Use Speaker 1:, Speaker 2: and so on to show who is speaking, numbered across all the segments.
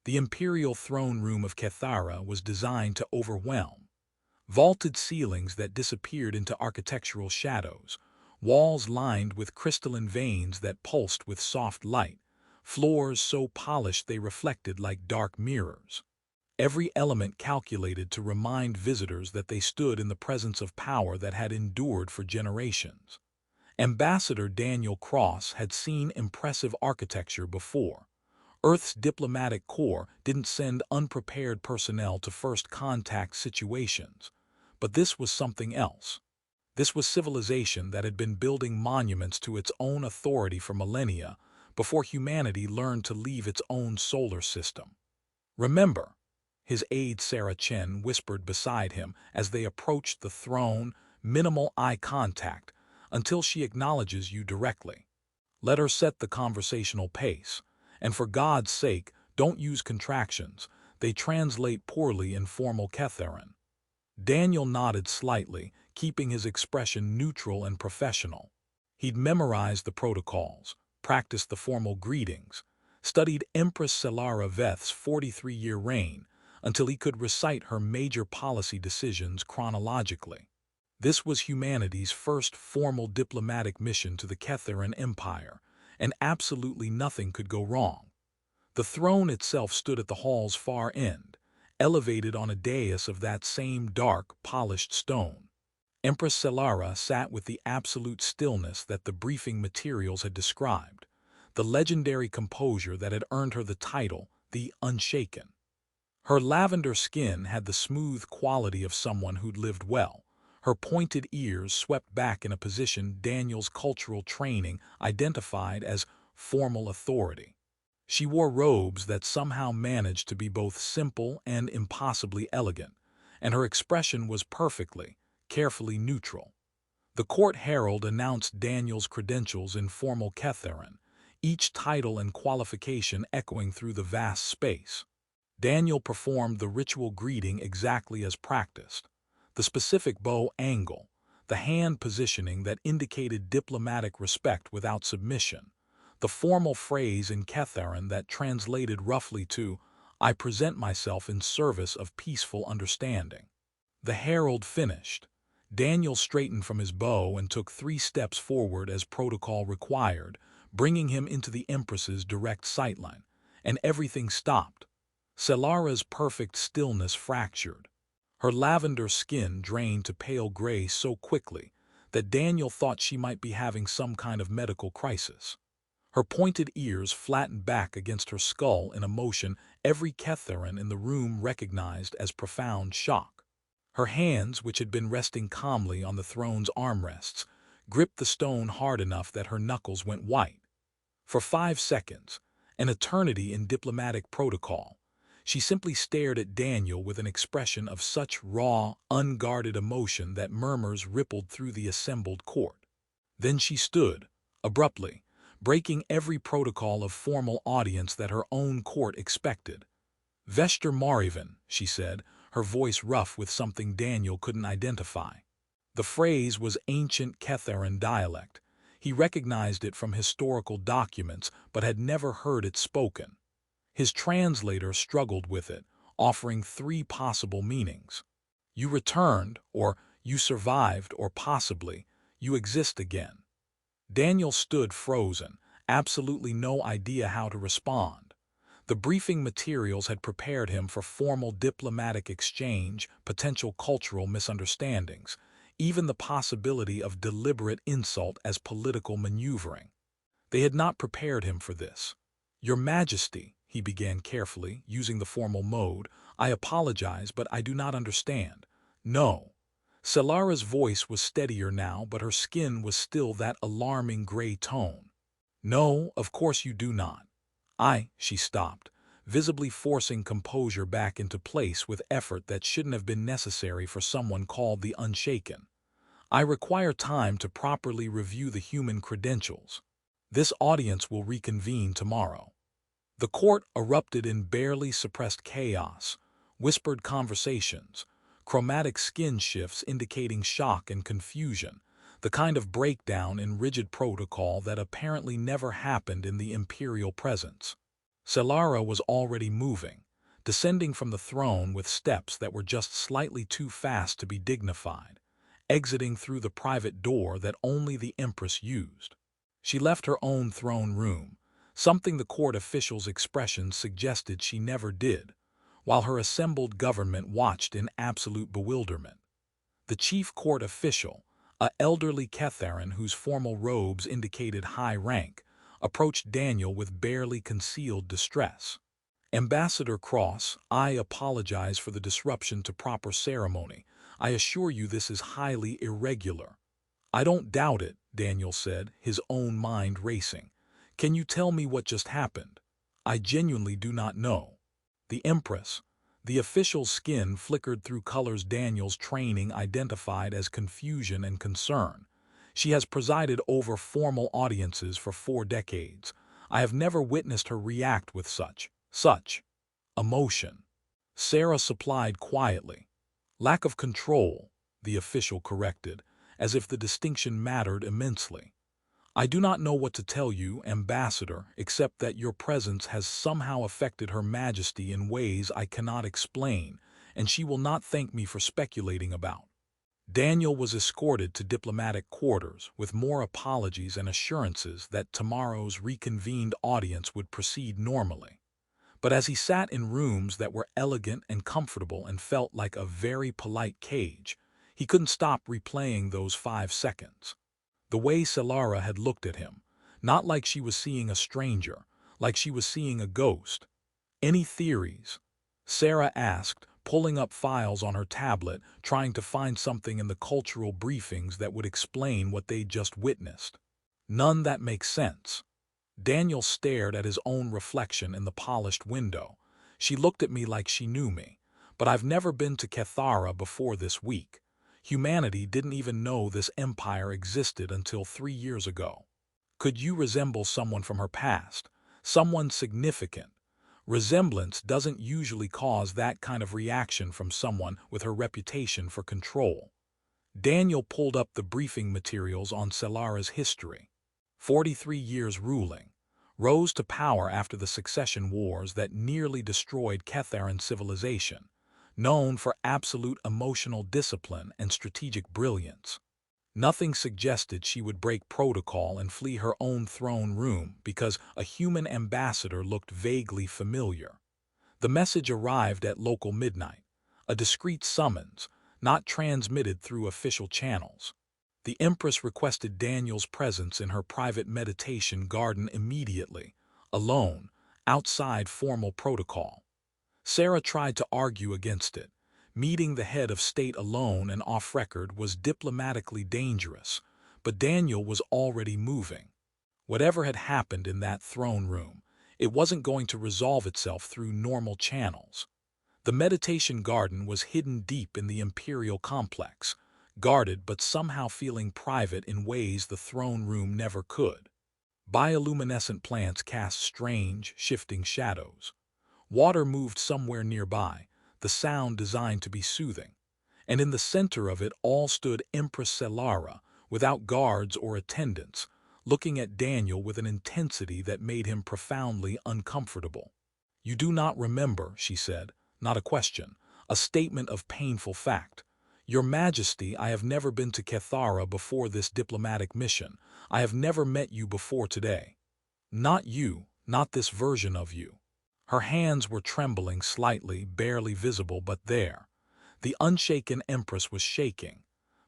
Speaker 1: The imperial throne room of Kethara was designed to overwhelm. Vaulted ceilings that disappeared into architectural shadows, walls lined with crystalline veins that pulsed with soft light, floors so polished they reflected like dark mirrors. Every element calculated to remind visitors that they stood in the presence of power that had endured for generations. Ambassador Daniel Cross had seen impressive architecture before. Earth's diplomatic corps didn't send unprepared personnel to first contact situations. But this was something else. This was civilization that had been building monuments to its own authority for millennia before humanity learned to leave its own solar system. Remember, his aide Sarah Chen whispered beside him as they approached the throne, minimal eye contact, until she acknowledges you directly. Let her set the conversational pace, and for God's sake, don't use contractions. They translate poorly in formal Ketharan. Daniel nodded slightly, keeping his expression neutral and professional. He'd memorized the protocols, practiced the formal greetings, studied Empress Selara Veth's 43-year reign until he could recite her major policy decisions chronologically. This was humanity's first formal diplomatic mission to the Ketharan Empire, and absolutely nothing could go wrong. The throne itself stood at the hall's far end, elevated on a dais of that same dark, polished stone. Empress Selara sat with the absolute stillness that the briefing materials had described, the legendary composure that had earned her the title, the Unshaken. Her lavender skin had the smooth quality of someone who'd lived well, her pointed ears swept back in a position Daniel's cultural training identified as formal authority. She wore robes that somehow managed to be both simple and impossibly elegant, and her expression was perfectly, carefully neutral. The court herald announced Daniel's credentials in formal Ketharan, each title and qualification echoing through the vast space. Daniel performed the ritual greeting exactly as practiced. The specific bow angle, the hand positioning that indicated diplomatic respect without submission, the formal phrase in Ketharan that translated roughly to, "I present myself in service of peaceful understanding." The herald finished. Daniel straightened from his bow and took 3 steps forward as protocol required, bringing him into the Empress's direct sightline, and everything stopped. Selara's perfect stillness fractured. Her lavender skin drained to pale gray so quickly that Daniel thought she might be having some kind of medical crisis. Her pointed ears flattened back against her skull in a motion every Ketharan in the room recognized as profound shock. Her hands, which had been resting calmly on the throne's armrests, gripped the stone hard enough that her knuckles went white. For 5 seconds, an eternity in diplomatic protocol, she simply stared at Daniel with an expression of such raw, unguarded emotion that murmurs rippled through the assembled court. Then she stood, abruptly, breaking every protocol of formal audience that her own court expected. "Vester Marivan," she said, her voice rough with something Daniel couldn't identify. The phrase was ancient Ketharan dialect. He recognized it from historical documents but had never heard it spoken. His translator struggled with it, offering 3 possible meanings. You returned, or you survived, or possibly, you exist again. Daniel stood frozen, absolutely no idea how to respond. The briefing materials had prepared him for formal diplomatic exchange, potential cultural misunderstandings, even the possibility of deliberate insult as political maneuvering. They had not prepared him for this. "Your Majesty," he began carefully, using the formal mode, "I apologize, but I do not understand." "No." Selara's voice was steadier now, but her skin was still that alarming gray tone. "No, of course you do not." She stopped, visibly forcing composure back into place with effort that shouldn't have been necessary for someone called the Unshaken. "I require time to properly review the human credentials. This audience will reconvene tomorrow." The court erupted in barely suppressed chaos, whispered conversations, chromatic skin shifts indicating shock and confusion, the kind of breakdown in rigid protocol that apparently never happened in the imperial presence. Selara was already moving, descending from the throne with steps that were just slightly too fast to be dignified, exiting through the private door that only the Empress used. She left her own throne room, something the court officials' expressions suggested she never did, while her assembled government watched in absolute bewilderment. The chief court official, a elderly Ketharan whose formal robes indicated high rank, approached Daniel with barely concealed distress. "Ambassador Cross, I apologize for the disruption to proper ceremony. I assure you this is highly irregular." "I don't doubt it," Daniel said, his own mind racing. "Can you tell me what just happened? I genuinely do not know." The Empress. The official's skin flickered through colors Daniel's training identified as confusion and concern. "She has presided over formal audiences for 4 decades. I have never witnessed her react with such emotion." Sarah supplied quietly. "Lack of control," the official corrected, as if the distinction mattered immensely. "I do not know what to tell you, Ambassador, except that your presence has somehow affected Her Majesty in ways I cannot explain, and she will not thank me for speculating about." Daniel was escorted to diplomatic quarters with more apologies and assurances that tomorrow's reconvened audience would proceed normally. But as he sat in rooms that were elegant and comfortable and felt like a very polite cage, he couldn't stop replaying those 5 seconds. The way Selara had looked at him, not like she was seeing a stranger, like she was seeing a ghost. "Any theories?" Sarah asked, pulling up files on her tablet, trying to find something in the cultural briefings that would explain what they'd just witnessed. "None that makes sense." Daniel stared at his own reflection in the polished window. "She looked at me like she knew me, but I've never been to Kethara before this week. Humanity didn't even know this empire existed until 3 years ago." "Could you resemble someone from her past? Someone significant?" "Resemblance doesn't usually cause that kind of reaction from someone with her reputation for control." Daniel pulled up the briefing materials on Selara's history. 43 years ruling. Rose to power after the succession wars that nearly destroyed Ketharan civilization. Known for absolute emotional discipline and strategic brilliance. Nothing suggested she would break protocol and flee her own throne room because a human ambassador looked vaguely familiar. The message arrived at local midnight, a discreet summons, not transmitted through official channels. The Empress requested Daniel's presence in her private meditation garden immediately, alone, outside formal protocol. Sarah tried to argue against it. Meeting the head of state alone and off-record was diplomatically dangerous, but Daniel was already moving. Whatever had happened in that throne room, it wasn't going to resolve itself through normal channels. The meditation garden was hidden deep in the imperial complex, guarded but somehow feeling private in ways the throne room never could. Bioluminescent plants cast strange, shifting shadows. Water moved somewhere nearby, the sound designed to be soothing. And in the center of it all stood Empress Selara, without guards or attendants, looking at Daniel with an intensity that made him profoundly uncomfortable. "You do not remember," she said, not a question, a statement of painful fact. "Your Majesty, I have never been to Kethara before this diplomatic mission. I have never met you before today. Not you, not this version of you." Her hands were trembling slightly, barely visible, but there. The unshaken Empress was shaking.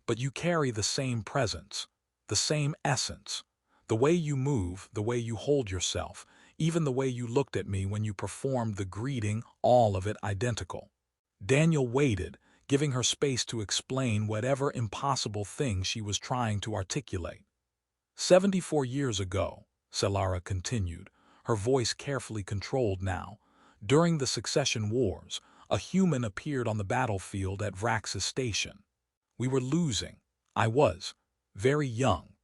Speaker 1: "But you carry the same presence, the same essence. The way you move, the way you hold yourself, even the way you looked at me when you performed the greeting, all of it identical." Daniel waited, giving her space to explain whatever impossible thing she was trying to articulate. 74 years ago, Selara continued, her voice carefully controlled now, during the succession wars, a human appeared on the battlefield at Vraxis Station. We were losing. I was very young,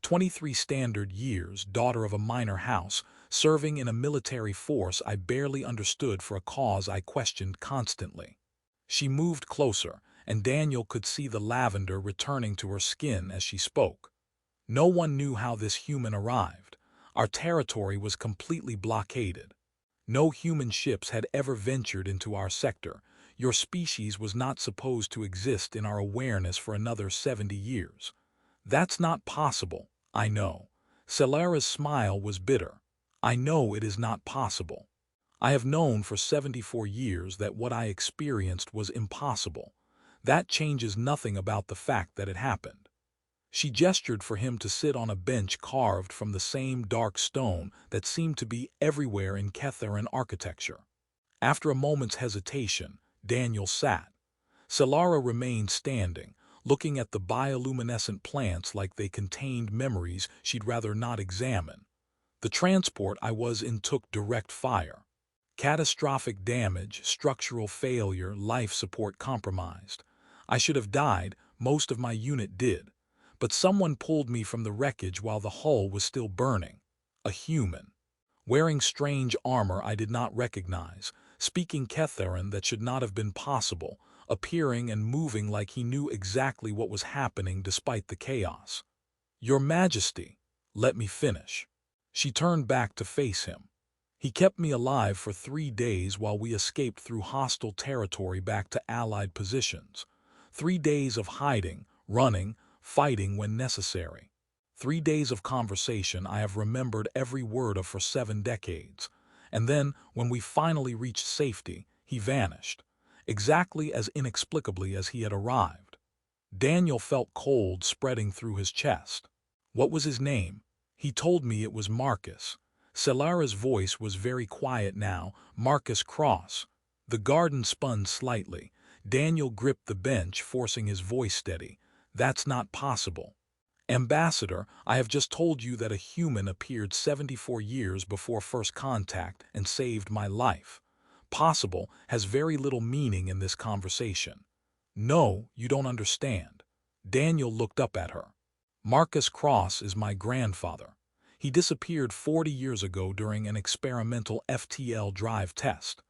Speaker 1: 23 standard years, daughter of a minor house, serving in a military force I barely understood for a cause I questioned constantly. She moved closer, and Daniel could see the lavender returning to her skin as she spoke. "No one knew how this human arrived. Our territory was completely blockaded. No human ships had ever ventured into our sector. Your species was not supposed to exist in our awareness for another 70 years. That's not possible, I know. Selara's smile was bitter. I know it is not possible. I have known for 74 years that what I experienced was impossible. That changes nothing about the fact that it happened. She gestured for him to sit on a bench carved from the same dark stone that seemed to be everywhere in Ketharan architecture. After a moment's hesitation, Daniel sat. Selara remained standing, looking at the bioluminescent plants like they contained memories she'd rather not examine. The transport I was in took direct fire. Catastrophic damage, structural failure, life support compromised. I should have died, most of my unit did. But someone pulled me from the wreckage while the hull was still burning. A human. Wearing strange armor I did not recognize, speaking Ketharan that should not have been possible, appearing and moving like he knew exactly what was happening despite the chaos. Your Majesty, let me finish. She turned back to face him. He kept me alive for 3 days while we escaped through hostile territory back to Allied positions. 3 days of hiding, running, fighting when necessary. 3 days of conversation I have remembered every word of for 7 decades. And then, when we finally reached safety, he vanished, exactly as inexplicably as he had arrived. Daniel felt cold spreading through his chest. What was his name? He told me it was Marcus. Selara's voice was very quiet now. Marcus Cross. The garden spun slightly. Daniel gripped the bench, forcing his voice steady. That's not possible. Ambassador, I have just told you that a human appeared 74 years before first contact and saved my life. Possible has very little meaning in this conversation. No, you don't understand. Daniel looked up at her. Marcus Cross is my grandfather. He disappeared 40 years ago during an experimental FTL drive test.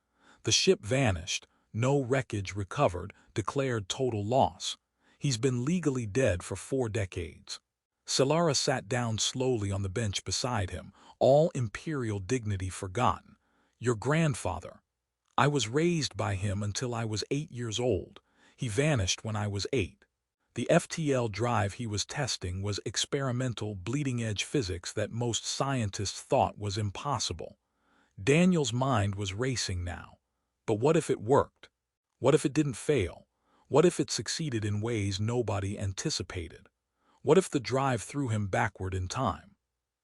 Speaker 1: The ship vanished, no wreckage recovered, declared total loss. He's been legally dead for 4 decades. Selara sat down slowly on the bench beside him, all imperial dignity forgotten. Your grandfather. I was raised by him until I was 8 years old. He vanished when I was 8. The FTL drive he was testing was experimental, bleeding-edge physics that most scientists thought was impossible. Daniel's mind was racing now. But what if it worked? What if it didn't fail? What if it succeeded in ways nobody anticipated? What if the drive threw him backward in time?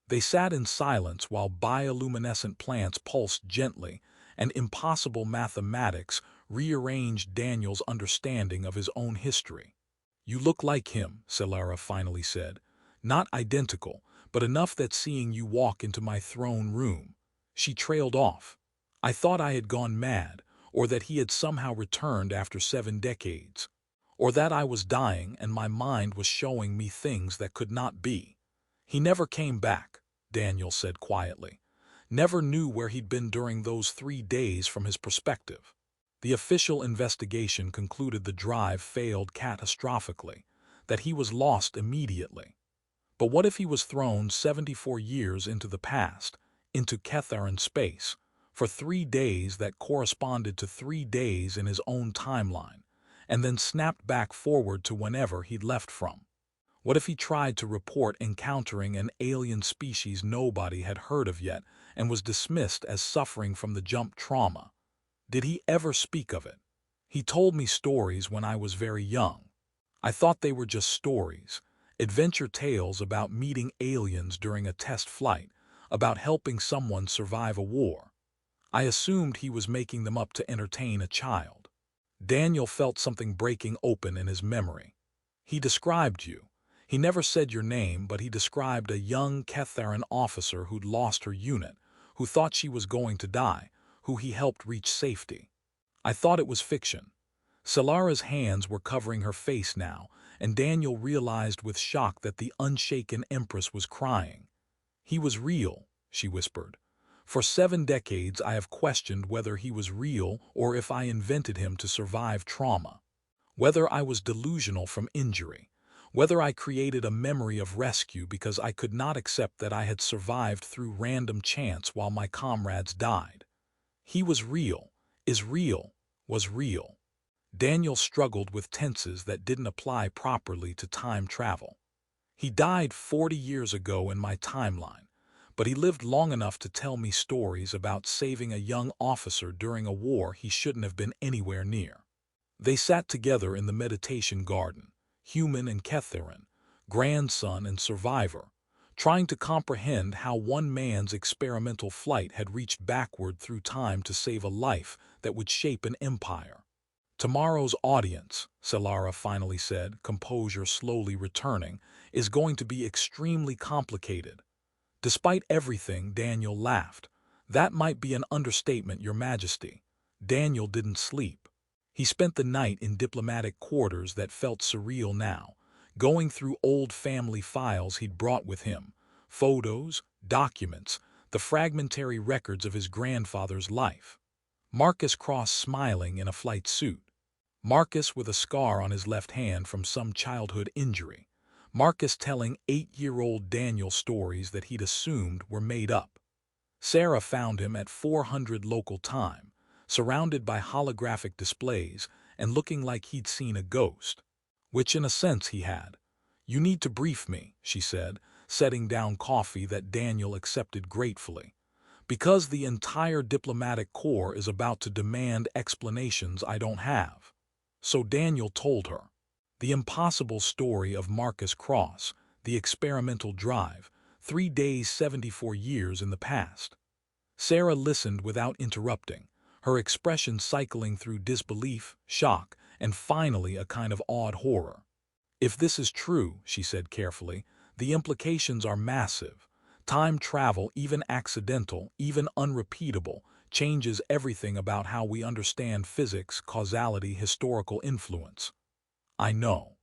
Speaker 1: They sat in silence while bioluminescent plants pulsed gently, and impossible mathematics rearranged Daniel's understanding of his own history. You look like him, Selara finally said. Not identical, but enough that seeing you walk into my throne room. She trailed off. I thought I had gone mad, or that he had somehow returned after 7 decades. Or that I was dying and my mind was showing me things that could not be. He never came back, Daniel said quietly. Never knew where he'd been during those 3 days from his perspective. The official investigation concluded the drive failed catastrophically, that he was lost immediately. But what if he was thrown 74 years into the past, into Ketharan space, for 3 days that corresponded to 3 days in his own timeline, and then snapped back forward to whenever he'd left from? What if he tried to report encountering an alien species nobody had heard of yet and was dismissed as suffering from the jump trauma? Did he ever speak of it? He told me stories when I was very young. I thought they were just stories, adventure tales about meeting aliens during a test flight, about helping someone survive a war. I assumed he was making them up to entertain a child. Daniel felt something breaking open in his memory. He described you. He never said your name, but he described a young Ketharan officer who'd lost her unit, who thought she was going to die, who he helped reach safety. I thought it was fiction. Selara's hands were covering her face now, and Daniel realized with shock that the Unshaken Empress was crying. He was real, she whispered. For 7 decades I have questioned whether he was real or if I invented him to survive trauma. Whether I was delusional from injury. Whether I created a memory of rescue because I could not accept that I had survived through random chance while my comrades died. He was real, is real, was real. Daniel struggled with tenses that didn't apply properly to time travel. He died 40 years ago in my timeline, but he lived long enough to tell me stories about saving a young officer during a war he shouldn't have been anywhere near. They sat together in the meditation garden, human and Ketharan, grandson and survivor, trying to comprehend how one man's experimental flight had reached backward through time to save a life that would shape an empire. Tomorrow's audience, Selara finally said, composure slowly returning, is going to be extremely complicated. Despite everything, Daniel laughed. That might be an understatement, Your Majesty. Daniel didn't sleep. He spent the night in diplomatic quarters that felt surreal now, going through old family files he'd brought with him, photos, documents, the fragmentary records of his grandfather's life. Marcus crossed smiling in a flight suit. Marcus with a scar on his left hand from some childhood injury. Marcus telling 8-year-old Daniel stories that he'd assumed were made up. Sarah found him at 400 local time, surrounded by holographic displays and looking like he'd seen a ghost. Which in a sense he had. You need to brief me, she said, setting down coffee that Daniel accepted gratefully. Because the entire diplomatic corps is about to demand explanations I don't have. So Daniel told her. The impossible story of Marcus Cross, the experimental drive, 3 days 74 years in the past. Sarah listened without interrupting, her expression cycling through disbelief, shock, and finally a kind of awed horror. If this is true, she said carefully, the implications are massive. Time travel, even accidental, even unrepeatable, changes everything about how we understand physics, causality, historical influence. I know.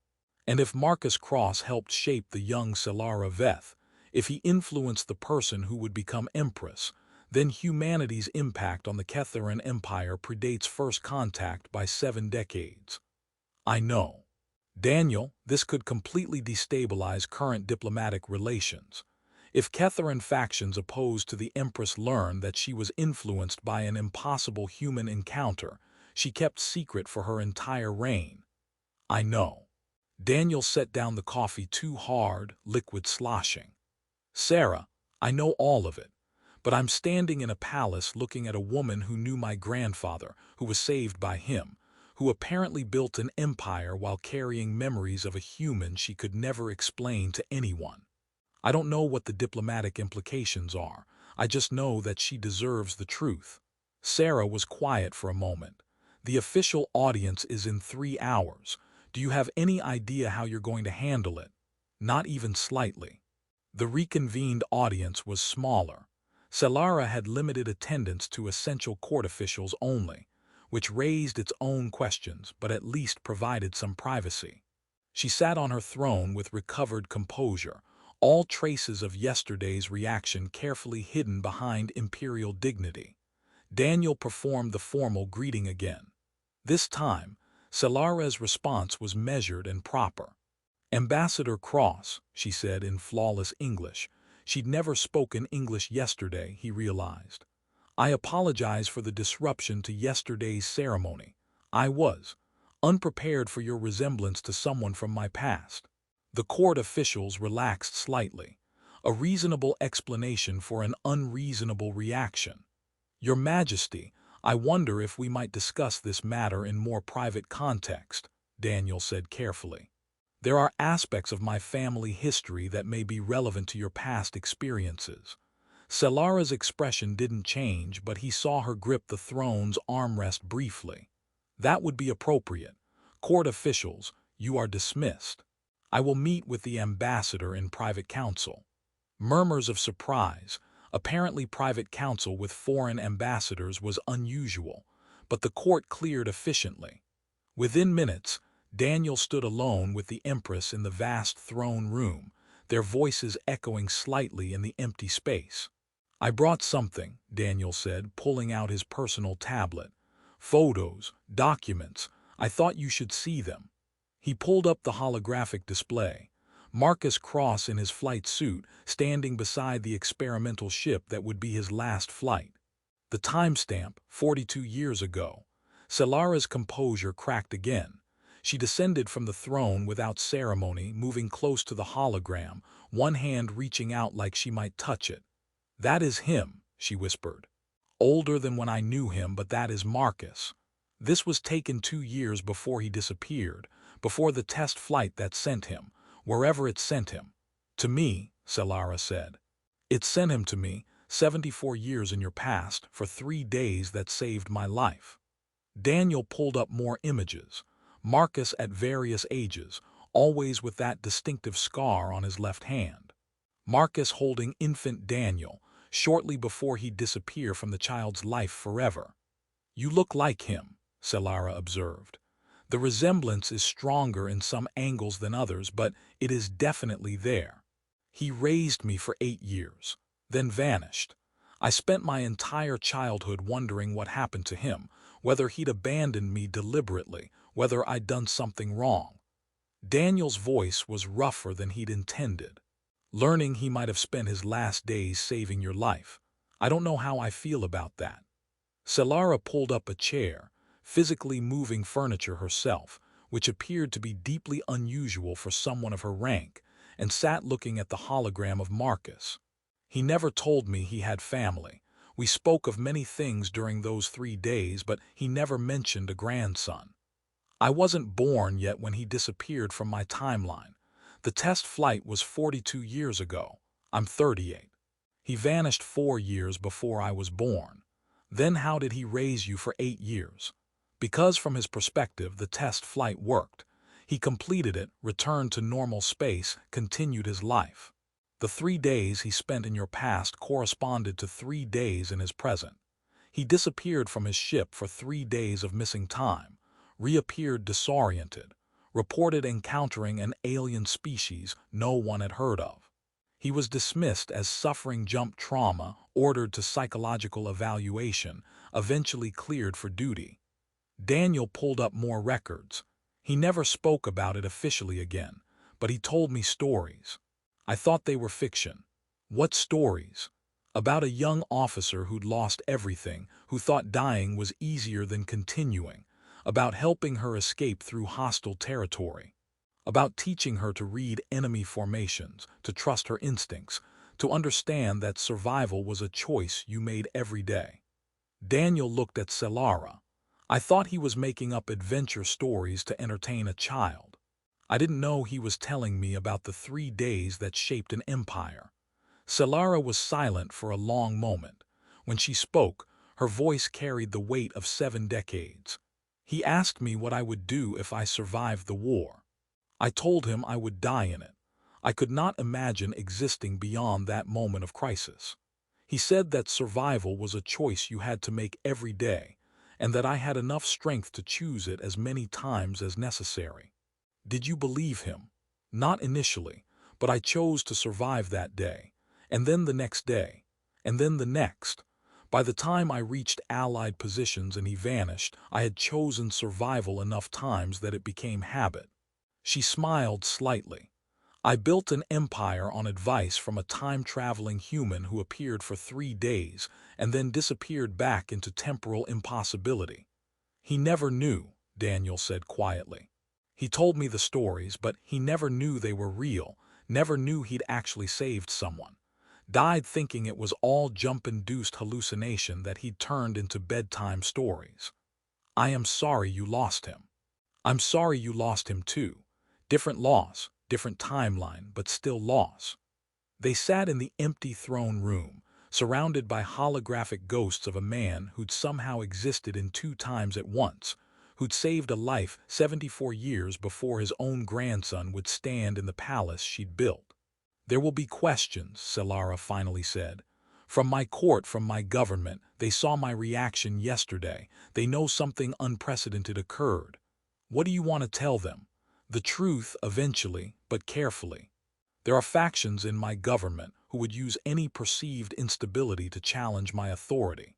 Speaker 1: And if Marcus Cross helped shape the young Selara Veth, if he influenced the person who would become Empress, then humanity's impact on the Ketharan Empire predates first contact by 7 decades. I know. Daniel, this could completely destabilize current diplomatic relations. If Ketharan factions opposed to the Empress learned that she was influenced by an impossible human encounter she kept secret for her entire reign. I know. Daniel set down the coffee too hard, liquid sloshing. Sarah, I know all of it, but I'm standing in a palace looking at a woman who knew my grandfather, who was saved by him, who apparently built an empire while carrying memories of a human she could never explain to anyone. I don't know what the diplomatic implications are. I just know that she deserves the truth. Sarah was quiet for a moment. The official audience is in 3 hours. Do you have any idea how you're going to handle it? Not even slightly. The reconvened audience was smaller. Selara had limited attendance to essential court officials only, which raised its own questions but at least provided some privacy. She sat on her throne with recovered composure, all traces of yesterday's reaction carefully hidden behind imperial dignity. Daniel performed the formal greeting again. This time, Selara's response was measured and proper. Ambassador Cross, she said in flawless English. She'd never spoken English yesterday, he realized. I apologize for the disruption to yesterday's ceremony. I was unprepared for your resemblance to someone from my past. The court officials relaxed slightly, a reasonable explanation for an unreasonable reaction. Your Majesty, I wonder if we might discuss this matter in more private context, Daniel said carefully. There are aspects of my family history that may be relevant to your past experiences. Selara's expression didn't change, but he saw her grip the throne's armrest briefly. That would be appropriate. Court officials, you are dismissed. I will meet with the ambassador in private council. Murmurs of surprise. Apparently private council with foreign ambassadors was unusual, but the court cleared efficiently. Within minutes, Daniel stood alone with the Empress in the vast throne room, their voices echoing slightly in the empty space. I brought something, Daniel said, pulling out his personal tablet. Photos, documents, I thought you should see them. He pulled up the holographic display. Marcus Cross in his flight suit, standing beside the experimental ship that would be his last flight. The timestamp, 42 years ago. Selara's composure cracked again. She descended from the throne without ceremony, moving close to the hologram, one hand reaching out like she might touch it. "That is him," she whispered. "Older than when I knew him, but that is Marcus. This was taken 2 years before he disappeared, before the test flight that sent him, wherever it sent him. To me," Selara said. "It sent him to me, 74 years in your past, for 3 days that saved my life." Daniel pulled up more images. Marcus at various ages, always with that distinctive scar on his left hand. Marcus holding infant Daniel, shortly before he'd disappear from the child's life forever. "You look like him," Selara observed. "The resemblance is stronger in some angles than others, but it is definitely there. He raised me for 8 years, then vanished. I spent my entire childhood wondering what happened to him, whether he'd abandoned me deliberately, whether I'd done something wrong." Daniel's voice was rougher than he'd intended. "Learning he might have spent his last days saving your life. I don't know how I feel about that." Selara pulled up a chair, physically moving furniture herself, which appeared to be deeply unusual for someone of her rank, and sat looking at the hologram of Marcus. "He never told me he had family. We spoke of many things during those 3 days, but he never mentioned a grandson. I wasn't born yet when he disappeared from my timeline. The test flight was 42 years ago. I'm 38. He vanished 4 years before I was born. Then how did he raise you for 8 years? Because from his perspective, the test flight worked. He completed it, returned to normal space, continued his life. The 3 days he spent in your past corresponded to 3 days in his present. He disappeared from his ship for 3 days of missing time, reappeared disoriented, reported encountering an alien species no one had heard of. He was dismissed as suffering jump trauma, ordered to psychological evaluation, eventually cleared for duty." Daniel pulled up more records. "He never spoke about it officially again, but he told me stories. I thought they were fiction." "What stories?" "About a young officer who'd lost everything, who thought dying was easier than continuing, about helping her escape through hostile territory, about teaching her to read enemy formations, to trust her instincts, to understand that survival was a choice you made every day." Daniel looked at Selara. "I thought he was making up adventure stories to entertain a child. I didn't know he was telling me about the 3 days that shaped an empire." Selara was silent for a long moment. When she spoke, her voice carried the weight of 7 decades. "He asked me what I would do if I survived the war. I told him I would die in it. I could not imagine existing beyond that moment of crisis. He said that survival was a choice you had to make every day, and that I had enough strength to choose it as many times as necessary." "Did you believe him?" "Not initially, but I chose to survive that day, and then the next day, and then the next. By the time I reached Allied positions and he vanished, I had chosen survival enough times that it became habit." She smiled slightly. "I built an empire on advice from a time-traveling human who appeared for 3 days and then disappeared back into temporal impossibility." "He never knew," Daniel said quietly. "He told me the stories, but he never knew they were real, never knew he'd actually saved someone. Died thinking it was all jump-induced hallucination that he'd turned into bedtime stories." "I am sorry you lost him." "I'm sorry you lost him too. Different loss, different timeline, but still loss." They sat in the empty throne room, surrounded by holographic ghosts of a man who'd somehow existed in 2 times at once, who'd saved a life 74 years before his own grandson would stand in the palace she'd built. "There will be questions," Selara finally said. "From my court, from my government, they saw my reaction yesterday. They know something unprecedented occurred. What do you want to tell them? The truth eventually, but carefully. There are factions in my government who would use any perceived instability to challenge my authority.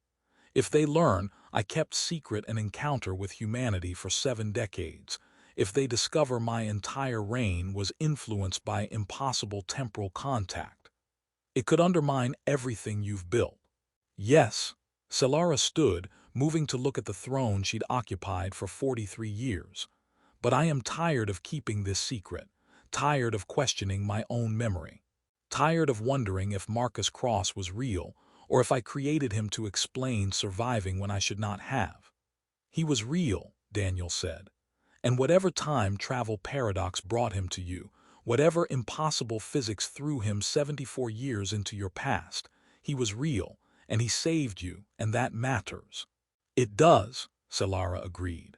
Speaker 1: If they learn I kept secret an encounter with humanity for 7 decades, if they discover my entire reign was influenced by impossible temporal contact, it could undermine everything you've built." "Yes," Selara stood, moving to look at the throne she'd occupied for 43 years. But I am tired of keeping this secret, tired of questioning my own memory, tired of wondering if Marcus Cross was real, or if I created him to explain surviving when I should not have. He was real, Daniel said. And whatever time travel paradox brought him to you, whatever impossible physics threw him 74 years into your past, he was real, and he saved you, and that matters. It does, Selara agreed.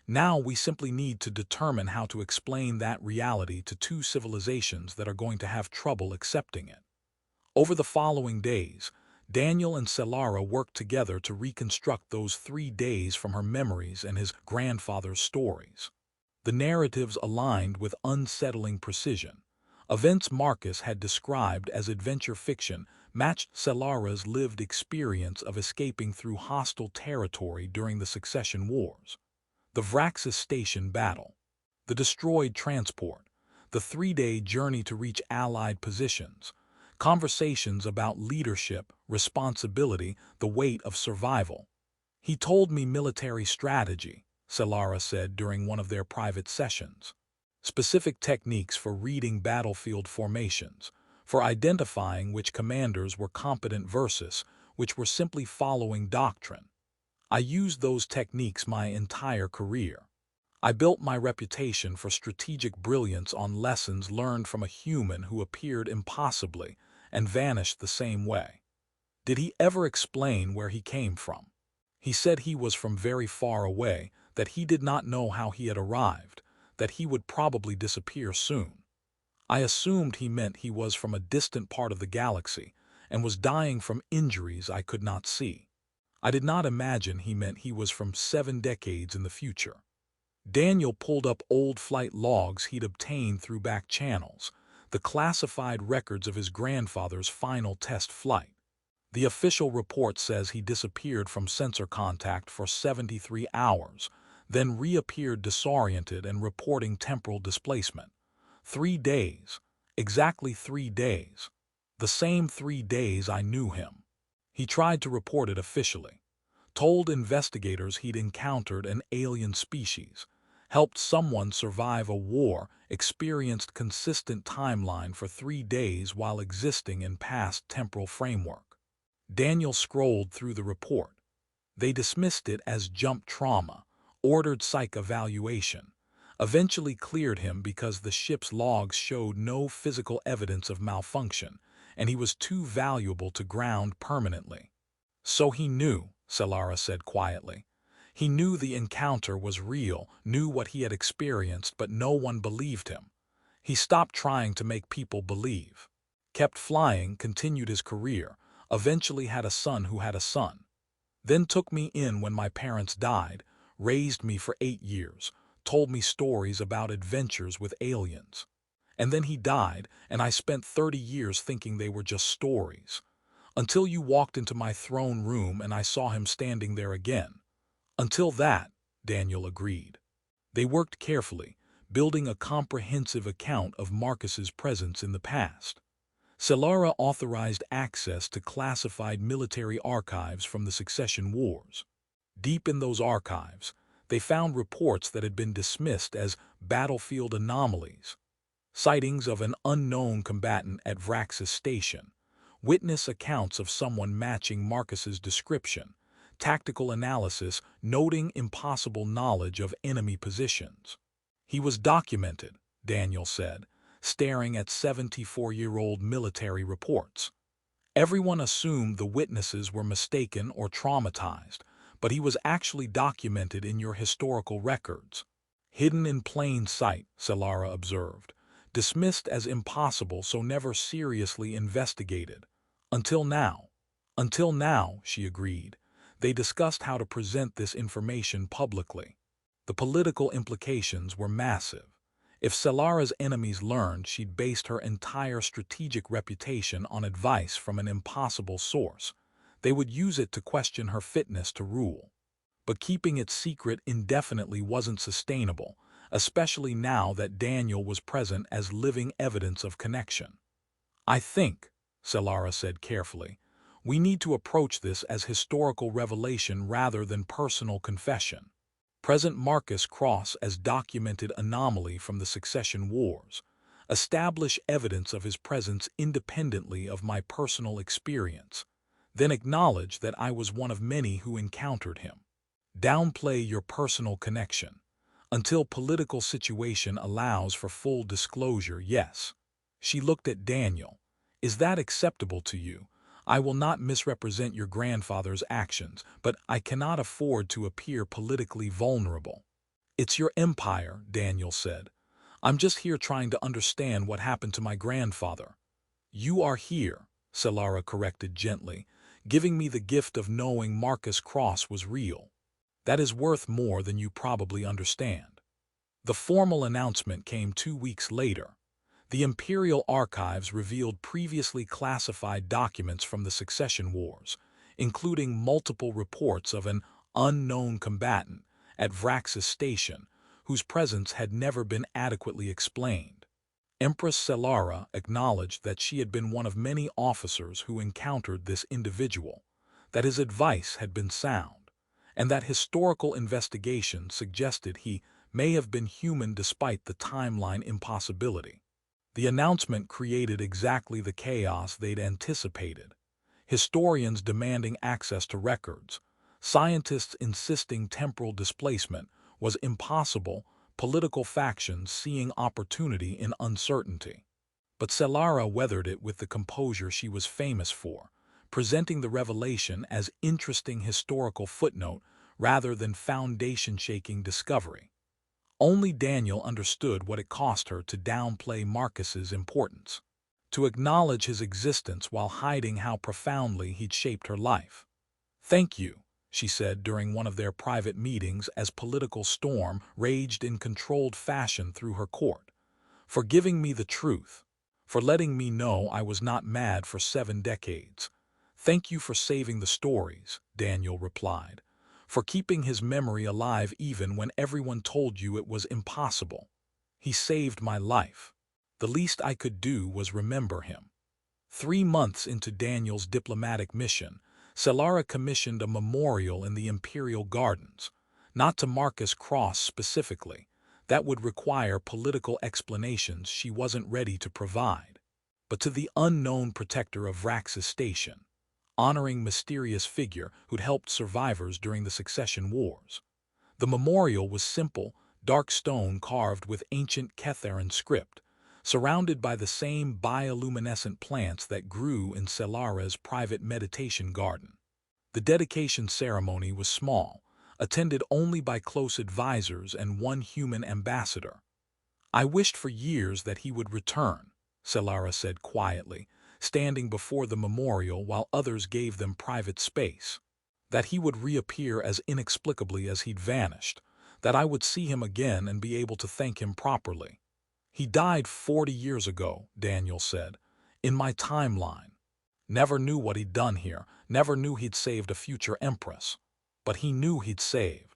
Speaker 1: Now we simply need to determine how to explain that reality to two civilizations that are going to have trouble accepting it. Over the following days, Daniel and Selara worked together to reconstruct those 3 days from her memories and his grandfather's stories. The narratives aligned with unsettling precision. Events Marcus had described as adventure fiction matched Selara's lived experience of escaping through hostile territory during the Succession Wars. The Vraxis Station battle, the destroyed transport, the 3-day journey to reach Allied positions, conversations about leadership, responsibility, the weight of survival. He told me military strategy, Selara said during one of their private sessions. Specific techniques for reading battlefield formations, for identifying which commanders were competent versus which were simply following doctrine. I used those techniques my entire career. I built my reputation for strategic brilliance on lessons learned from a human who appeared impossibly and vanished the same way. Did he ever explain where he came from? He said he was from very far away, that he did not know how he had arrived, that he would probably disappear soon. I assumed he meant he was from a distant part of the galaxy and was dying from injuries I could not see. I did not imagine he meant he was from 7 decades in the future. Daniel pulled up old flight logs he'd obtained through back channels, the classified records of his grandfather's final test flight. The official report says he disappeared from sensor contact for 73 hours, then reappeared disoriented and reporting temporal displacement. 3 days. Exactly 3 days. The same 3 days I knew him. He tried to report it officially, told investigators he'd encountered an alien species, helped someone survive a war, experienced consistent timeline for 3 days while existing in past temporal framework. Daniel scrolled through the report. They dismissed it as jump trauma, ordered psych evaluation, eventually cleared him because the ship's logs showed no physical evidence of malfunction, and he was too valuable to ground permanently. So he knew, Selara said quietly. He knew the encounter was real, knew what he had experienced, but no one believed him. He stopped trying to make people believe. Kept flying, continued his career, eventually had a son who had a son. Then took me in when my parents died, raised me for 8 years, told me stories about adventures with aliens. And then he died, and I spent 30 years thinking they were just stories. Until you walked into my throne room and I saw him standing there again. Until that, Daniel agreed. They worked carefully, building a comprehensive account of Marcus's presence in the past. Selara authorized access to classified military archives from the Succession Wars. Deep in those archives, they found reports that had been dismissed as battlefield anomalies. Sightings of an unknown combatant at Vraxis Station, witness accounts of someone matching Marcus's description, tactical analysis noting impossible knowledge of enemy positions. He was documented, Daniel said, staring at 74-year-old military reports. Everyone assumed the witnesses were mistaken or traumatized, but he was actually documented in your historical records. Hidden in plain sight, Selara observed, dismissed as impossible so never seriously investigated. Until now. Until now, she agreed. They discussed how to present this information publicly. The political implications were massive. If Selara's enemies learned she'd based her entire strategic reputation on advice from an impossible source, they would use it to question her fitness to rule. But keeping it secret indefinitely wasn't sustainable, especially now that Daniel was present as living evidence of connection. I think, Selara said carefully, We need to approach this as historical revelation rather than personal confession. Present Marcus Cross as documented anomaly from the succession wars. Establish evidence of his presence independently of my personal experience. Then acknowledge that I was one of many who encountered him. Downplay your personal connection. Until political situation allows for full disclosure, yes. She looked at Daniel. Is that acceptable to you? I will not misrepresent your grandfather's actions, but I cannot afford to appear politically vulnerable. It's your empire, Daniel said. I'm just here trying to understand what happened to my grandfather. You are here, Selara corrected gently, giving me the gift of knowing Marcus Cross was real. That is worth more than you probably understand. The formal announcement came 2 weeks later. The Imperial Archives revealed previously classified documents from the succession wars, including multiple reports of an unknown combatant at Vraxis Station, whose presence had never been adequately explained. Empress Selara acknowledged that she had been one of many officers who encountered this individual, that his advice had been sound, and that historical investigation suggested he may have been human despite the timeline impossibility. The announcement created exactly the chaos they'd anticipated. Historians demanding access to records, scientists insisting temporal displacement was impossible, political factions seeing opportunity in uncertainty. But Selara weathered it with the composure she was famous for, presenting the revelation as interesting historical footnote rather than foundation-shaking discovery. Only Daniel understood what it cost her to downplay Marcus's importance, to acknowledge his existence while hiding how profoundly he'd shaped her life. "Thank you," she said during one of their private meetings as political storm raged in controlled fashion through her court, "for giving me the truth, for letting me know I was not mad for 7 decades. Thank you for saving the stories," Daniel replied, "for keeping his memory alive even when everyone told you it was impossible. He saved my life. The least I could do was remember him." 3 months into Daniel's diplomatic mission, Selara commissioned a memorial in the Imperial Gardens, not to Marcus Cross specifically. That would require political explanations she wasn't ready to provide, but to the unknown protector of Vraxis Station, honoring mysterious figure who'd helped survivors during the succession wars. The memorial was simple, dark stone carved with ancient Ketharan script, surrounded by the same bioluminescent plants that grew in Selara's private meditation garden. The dedication ceremony was small, attended only by close advisors and one human ambassador. "I wished for years that he would return," Selara said quietly, standing before the memorial while others gave them private space. "That he would reappear as inexplicably as he'd vanished, that I would see him again and be able to thank him properly. He died 40 years ago," Daniel said, "in my timeline. Never knew what he'd done here, never knew he'd saved a future empress. But he knew he'd saved."